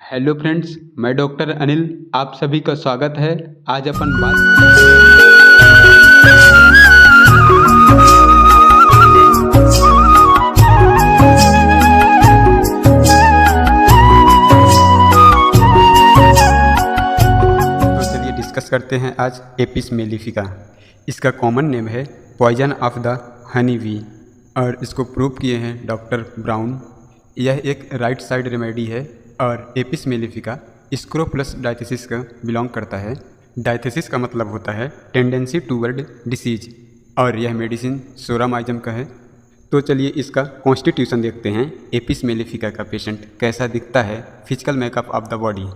Hello friends, मैं doctor Anil आप सभी का स्वागत है। आज अपन बात तो चलिए डिस्कस करते हैं आज एपिस मेलिफिका। इसका कॉमन नेम है poison of the honey bee और इसको प्रूव किए हैं डॉक्टर ब्राउन। यह एक राइट साइड रेमेडी है और एपिस मेलिफिका स्क्रोफुलस डायथिसिस का बिलोंग करता है। डायथिसिस का मतलब होता है टेंडेंसी टूवर्ड डिसीज और यह मेडिसिन सोरामाइजम का है। तो चलिए इसका कॉन्स्टिट्यूशन देखते हैं। एपिस मेलिफिका का पेशेंट कैसा दिखता है, physical makeup of the body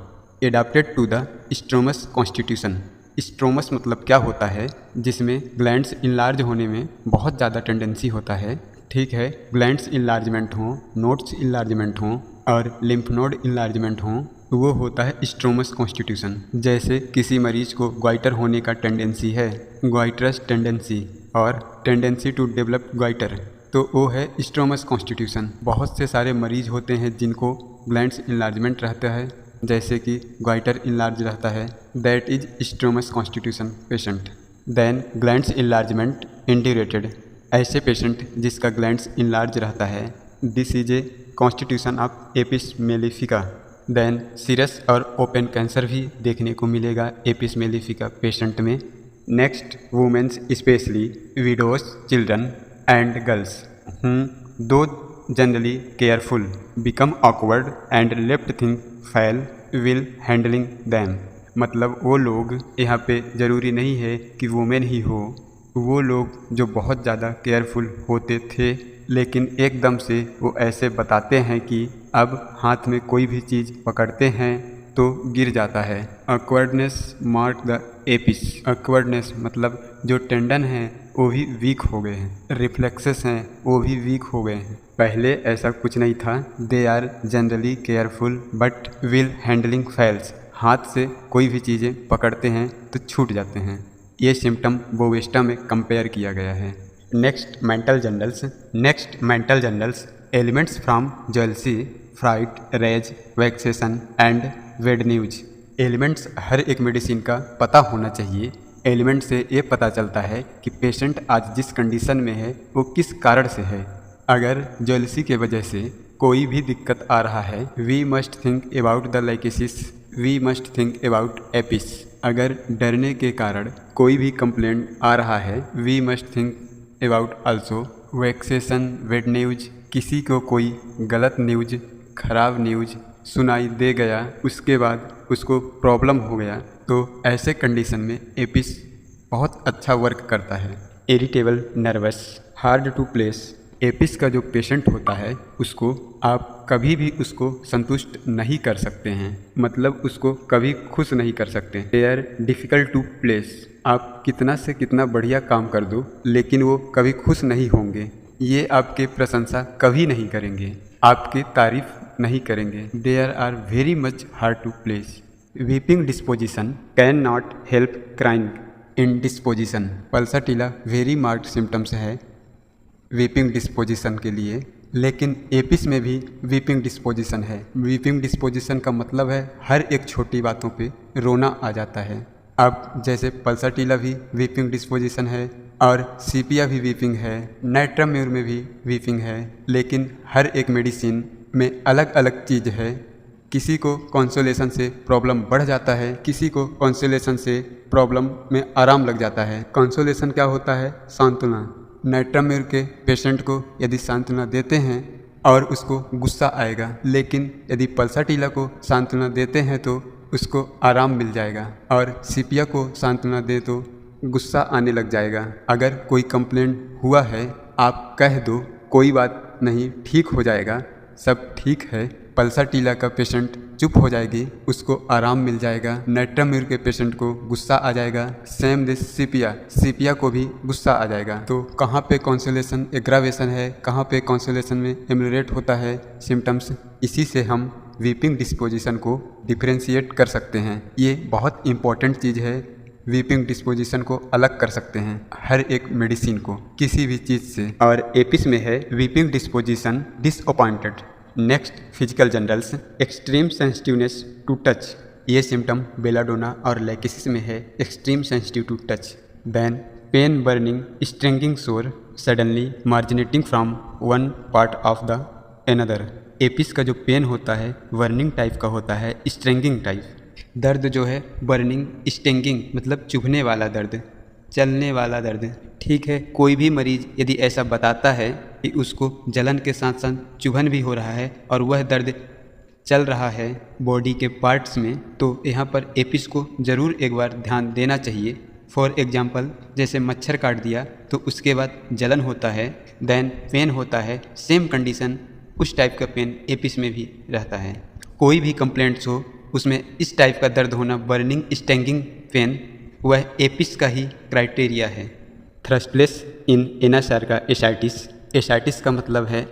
adapted to the strumous constitution. Strumous मतलब क्या होता है, जिसमें ग्लैंड्स इनलार्ज होने में बहुत ज़्यादा टेंडेंसी होता है। ठीक है, ग्लैंड्स इनलार्जमेंट हों, नोड्स इनलार्जमेंट हों और लिम्फ नोड इनलार्जमेंट हों, वो होता है स्ट्रोमस कॉन्स्टिट्यूशन। जैसे किसी मरीज को ग्वाइटर होने का टेंडेंसी है, ग्वाइटरस टेंडेंसी और टेंडेंसी टू डेवलप ग्वाइटर, तो वो है स्ट्रोमस कॉन्स्टिट्यूशन। बहुत से सारे मरीज होते हैं जिनको ग्लैंड्स इनलार्जमेंट रहता है, जैसे कि ग्वाइटर इनलार्ज रहता है, that is strumous constitution patient. Then glands enlargement indurated, ऐसे पेशेंट जिसका ग्लैंड्स इनलार्ज रहता है, this is a constitution of apis mellifica. Then serous और ओपन कैंसर भी देखने को मिलेगा एपिस मेलिफिका पेशेंट में। Next, women's especially widows, children and girls though generally careful become awkward and left thing fall while handling them. मतलब वो लोग, यहाँ पे ज़रूरी नहीं है कि वुमेन ही हो, वो लोग जो बहुत ज़्यादा केयरफुल होते थे लेकिन एकदम से वो ऐसे बताते हैं कि अब हाथ में कोई भी चीज़ पकड़ते हैं तो गिर जाता है। Awkwardness mark the Apis. Awkwardness मतलब जो टेंडन हैं वो भी वीक हो गए हैं, रिफ्लेक्सेस हैं वो भी वीक हो गए हैं। पहले ऐसा कुछ नहीं था। They are generally careful but will handling fails. हाथ से कोई भी चीज़ें पकड़ते हैं तो छूट जाते हैं। ये सिम्टम बोवेस्टा में कंपेयर किया गया है। Next mental generals ailments from jealousy, fright, rage, vexation and bad news. Ailments हर एक मेडिसिन का पता होना चाहिए। एलिमेंट से ये पता चलता है कि पेशेंट आज जिस कंडीशन में है वो किस कारण से है। अगर जेलसी के वजह से कोई भी दिक्कत आ रहा है, we must think about the lachesis, we must think about apis. अगर डरने के कारण कोई भी कंप्लेंट आ रहा है, we must think about also vexation, bad news. किसी को कोई गलत न्यूज, खराब न्यूज सुनाई दे गया, उसके बाद उसको प्रॉब्लम हो गया, तो ऐसे कंडीशन में एपिस बहुत अच्छा वर्क करता है। Irritable, nervous, hard to please. Apis का जो पेशेंट होता है उसको आप कभी भी उसको संतुष्ट नहीं कर सकते हैं, मतलब उसको कभी खुश नहीं कर सकते। They are difficult to please. आप कितना से कितना बढ़िया काम कर दो लेकिन वो कभी खुश नहीं होंगे। ये आपके प्रशंसा कभी नहीं करेंगे, आपकी तारीफ नहीं करेंगे। There are very much hard to please. Weeping disposition can not help crying in disposition. Pulsatilla very marked symptoms है वीपिंग डिस्पोजिशन के लिए, लेकिन एपिस में भी वीपिंग डिस्पोजिशन है। वीपिंग डिस्पोजिशन का मतलब है हर एक छोटी बातों पे रोना आ जाता है। अब जैसे पल्साटिला भी वीपिंग डिस्पोजिशन है और सीपिया भी वीपिंग है, नाइट्राम्यूर में भी वीपिंग है, लेकिन हर एक मेडिसिन में अलग अलग चीज़ है। किसी को कॉन्सोलेशन से प्रॉब्लम बढ़ जाता है, किसी को कॉन्सोलेशन से प्रॉब्लम में आराम लग जाता है। कॉन्सोलेशन क्या होता है? सांत्वना। नाइट्राम्यूर के पेशेंट को यदि सांत्वना देते हैं और उसको गुस्सा आएगा, लेकिन यदि पल्साटिला को सांत्वना देते हैं तो उसको आराम मिल जाएगा, और सीपिया को सांत्वना दे तो गुस्सा आने लग जाएगा। अगर कोई कंप्लेंट हुआ है, आप कह दो कोई बात नहीं, ठीक हो जाएगा, सब ठीक है। पल्साटिला का पेशेंट चुप हो जाएगी, उसको आराम मिल जाएगा। नाइट्राम्यूर के पेशेंट को गुस्सा आ जाएगा, सेम दिस सीपिया को भी गुस्सा आ जाएगा। तो कहाँ पे कॉन्सोलेशन एग्रावेशन है, कहाँ पे कॉन्सोलेशन में एम्यूलेट होता है सिम्टम्स, इसी से हम वीपिंग डिस्पोजिशन को डिफ्रेंशिएट कर सकते हैं। ये बहुत इंपॉर्टेंट चीज़ है। वीपिंग डिस्पोजिशन को अलग कर सकते हैं हर एक मेडिसिन को किसी भी चीज़ से। और एपिस में है weeping disposition disappointed. Next physical generals, extreme sensitiveness to touch, ये सिम्टम बेलाडोना और लैकिसिस में है, extreme sensitive to touch. Then pain, burning, stinging sore, suddenly migrating from one part of the another. Apis का जो pen होता है burning type का होता है, स्ट्रिंगिंग टाइप। दर्द जो है बर्निंग, स्टिंगिंग मतलब चुभने वाला दर्द, चलने वाला दर्द। ठीक है, कोई भी मरीज़ यदि ऐसा बताता है कि उसको जलन के साथ साथ चुभन भी हो रहा है और वह दर्द चल रहा है बॉडी के पार्ट्स में, तो यहाँ पर एपिस को ज़रूर एक बार ध्यान देना चाहिए। फॉर एग्जांपल, जैसे मच्छर काट दिया तो उसके बाद जलन होता है, देन पेन होता है, सेम कंडीशन उस टाइप का पेन एपिस में भी रहता है। कोई भी कंप्लेंट्स हो उसमें इस टाइप का दर्द होना, बर्निंग स्टिंगिंग पेन, वह एपिस का ही क्राइटेरिया है। Thirstless in anasarca ascites, ascites का मतलब है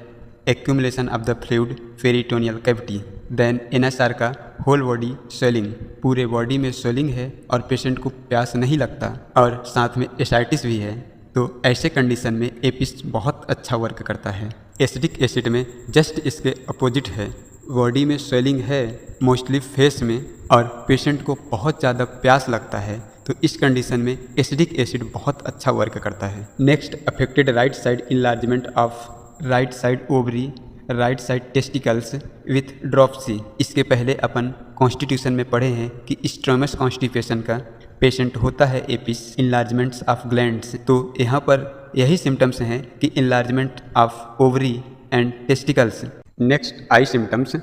accumulation of the fluid peritoneal cavity. Then anasarca whole body swelling, पूरे बॉडी में स्वेलिंग है और पेशेंट को प्यास नहीं लगता और साथ में एसाइटिस भी है, तो ऐसे कंडीशन में एपिस बहुत अच्छा वर्क करता है। एसिडिक एसिड में जस्ट इसके अपोजिट है, बॉडी में स्वेलिंग है मोस्टली फेस में और पेशेंट को बहुत ज़्यादा प्यास लगता है, तो इस कंडीशन में एसिडिक एसिड बहुत अच्छा वर्क करता है। Next, affected right side enlargement of right side ovary, right side testicles with dropsy. इसके पहले अपन कॉन्स्टिट्यूशन में पढ़े हैं कि स्ट्रोमस कॉन्स्टिपेशन का पेशेंट होता है एपिस, इनलार्जमेंट्स ऑफ ग्लैंड्स। तो यहाँ पर यही सिम्टम्स हैं कि enlargement of ovary and testicles. Next, eye symptoms,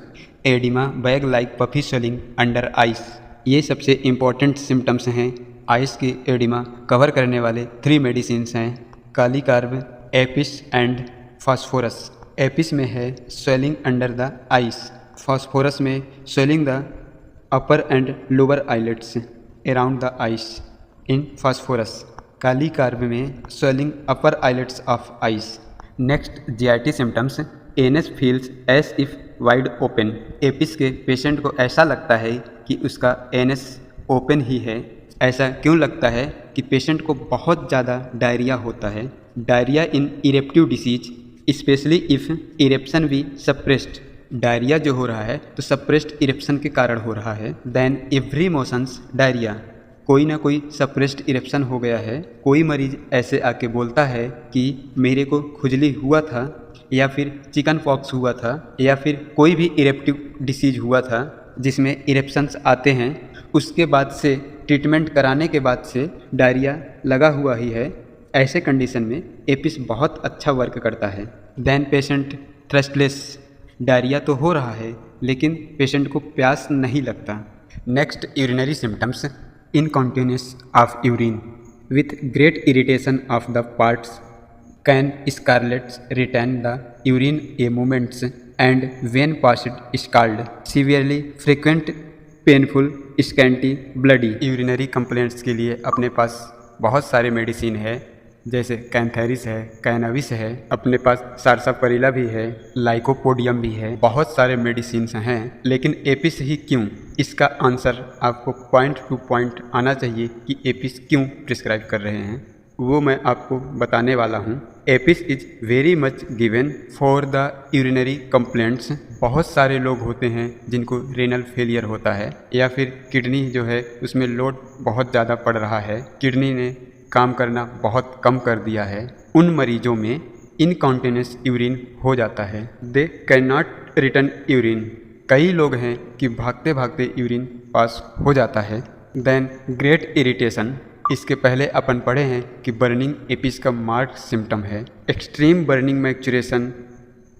oedema, bag like puffy swelling under eyes, ये सबसे इम्पॉर्टेंट सिम्टम्स हैं। आइस की एडिमा कवर करने वाले 3 मेडिसिन्स हैं, kali carb, apis and phosphorus. Apis में है swelling under the eyes, phosphorus में swelling the upper and lower eyelids around the eyes in phosphorus. Kali carb में swelling upper eyelids of eyes. Next, GIT symptoms, anus feels as if wide open, Apis के patient को ऐसा लगता है कि उसका anus open ही है। ऐसा क्यों लगता है कि पेशेंट को बहुत ज़्यादा डायरिया होता है, diarrhoea in eruptive disease, especially if eruption भी सप्रेस्ड। डायरिया जो हो रहा है तो सप्रेस्ड इरेप्शन के कारण हो रहा है। देन एवरी मोशंस डायरिया, कोई ना कोई सप्रेस्ड इरेप्शन हो गया है। कोई मरीज ऐसे आके बोलता है कि मेरे को खुजली हुआ था या फिर चिकन पॉक्स हुआ था या फिर कोई भी इरेप्टिव डिसीज हुआ था जिसमें इरेप्शंस आते हैं, उसके बाद से ट्रीटमेंट कराने के बाद से डायरिया लगा हुआ ही है। ऐसे कंडीशन में एपिस बहुत अच्छा वर्क करता है। देन पेशेंट थ्रस्टलेस, डायरिया तो हो रहा है लेकिन पेशेंट को प्यास नहीं लगता। Next, urinary symptoms, incontinence of urine with great irritation of the parts, can scarlets retain the urine a movements and when passed scald, severely frequent painful scanty bloody. Urinary complaints के लिए अपने पास बहुत सारे medicine है, जैसे cantharis है, कैनाविस है, अपने पास सारसापरिला भी है, लाइकोपोडियम भी है, बहुत सारे मेडिसिन हैं। लेकिन एपिस ही क्यों, इसका आंसर आपको पॉइंट टू पॉइंट आना चाहिए कि एपिस क्यों प्रिस्क्राइब कर रहे हैं, वो मैं आपको बताने वाला हूँ। Apis is very much given for the urinary complaints. बहुत सारे लोग होते हैं जिनको रेनल फेलियर होता है या फिर किडनी जो है उसमें लोड बहुत ज़्यादा पड़ रहा है, किडनी ने काम करना बहुत कम कर दिया है। उन मरीजों में इनकॉन्टिन्यूस यूरिन हो जाता है, they can not return urine. कई लोग हैं कि भागते भागते यूरिन पास हो जाता है। देन ग्रेट इरिटेशन, इसके पहले अपन पढ़े हैं कि बर्निंग एपिस का मार्क सिम्टम है। एक्सट्रीम बर्निंग मैक्चुरेशन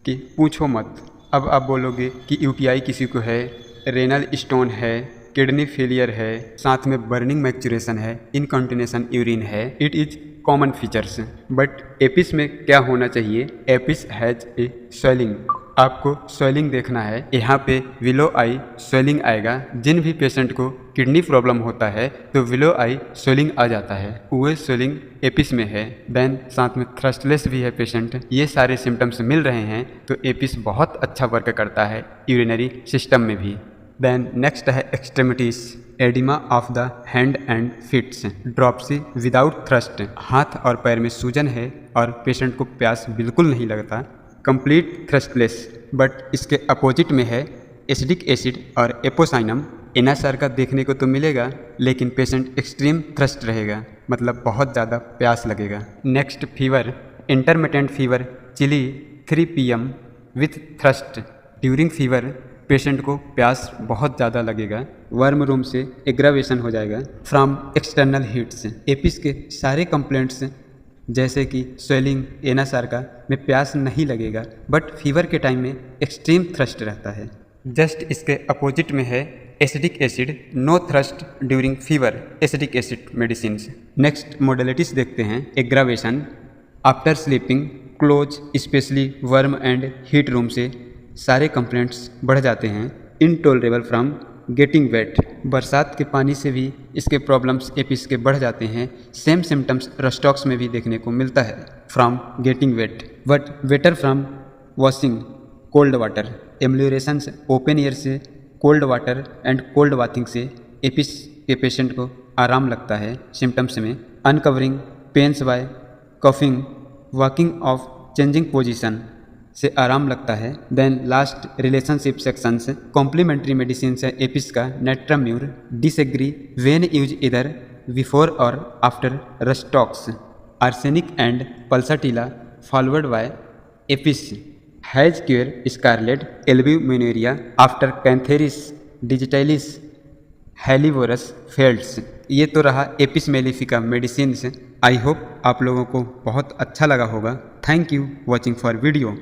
की पूछो मत। अब आप बोलोगे कि यूटीआई किसी को है, रेनल स्टोन है, किडनी फेलियर है, साथ में बर्निंग मैक्चुरेशन है, इनकॉन्टिनेशन यूरिन है, it is common features. But Apis में क्या होना चाहिए, एपिस हैज ए स्वेलिंग। आपको स्वेलिंग देखना है, यहाँ पे विलो आई स्वेलिंग आएगा। जिन भी पेशेंट को किडनी प्रॉब्लम होता है तो विलो आई स्वेलिंग आ जाता है, वो स्वेलिंग एपिस में है। देन साथ में थ्रस्टलेस भी है पेशेंट। ये सारे सिम्टम्स मिल रहे हैं तो एपिस बहुत अच्छा वर्क करता है यूरिनरी सिस्टम में भी। देन नेक्स्ट है extremities, oedema of the hand and feet, dropsy without thirst, हाथ और पैर में सूजन है और पेशेंट को प्यास बिल्कुल नहीं लगता। कंप्लीट थ्रस्टलेस, बट इसके अपोजिट में है एसिडिक एसिड और एपोसाइनम। एनासार का देखने को तो मिलेगा, लेकिन पेशेंट एक्सट्रीम थ्रस्ट रहेगा, मतलब बहुत ज़्यादा प्यास लगेगा। Next fever, intermittent fever chilly 3 PM with thirst. During fever patient को प्यास बहुत ज़्यादा लगेगा, वर्म रूम से एग्रावेशन हो जाएगा फ्रॉम एक्सटर्नल हीट्स। एपिस के सारे कंप्लेंट्स जैसे कि स्वेलिंग, एनासार का में प्यास नहीं लगेगा, बट फीवर के टाइम में एक्सट्रीम थ्रस्ट रहता है। जस्ट इसके अपोजिट में है acetic acid, no thirst during fever, acetic acid medicine. Next modalities देखते हैं। Aggravation after sleeping close, specially warm and heat room से सारे कंप्लेंट्स बढ़ जाते हैं। इनटॉलरेबल फ्रॉम गेटिंग वेट, बरसात के पानी से भी इसके प्रॉब्लम्स एपिस के बढ़ जाते हैं। सेम सिम्टम्स रस्टॉक्स में भी देखने को मिलता है from getting wet, but better from washing cold water. Ameliorations open air से cold water and cold bathing से एपिस के पेशेंट को आराम लगता है सिम्टम्स में। Uncovering pains by coughing, walking of changing position से आराम लगता है। Then last relationship sections, complementary medicine है एपिस का natrum mur, disagree when use either before और after rhus tox. Arsenic and pulsatilla followed by apis has cure Scarlett albuminuria after cantharis digitalis helleborus failed. ये तो रहा apis mellifica medicine. I hope आप लोगों को बहुत अच्छा लगा होगा। Thank you watching for video.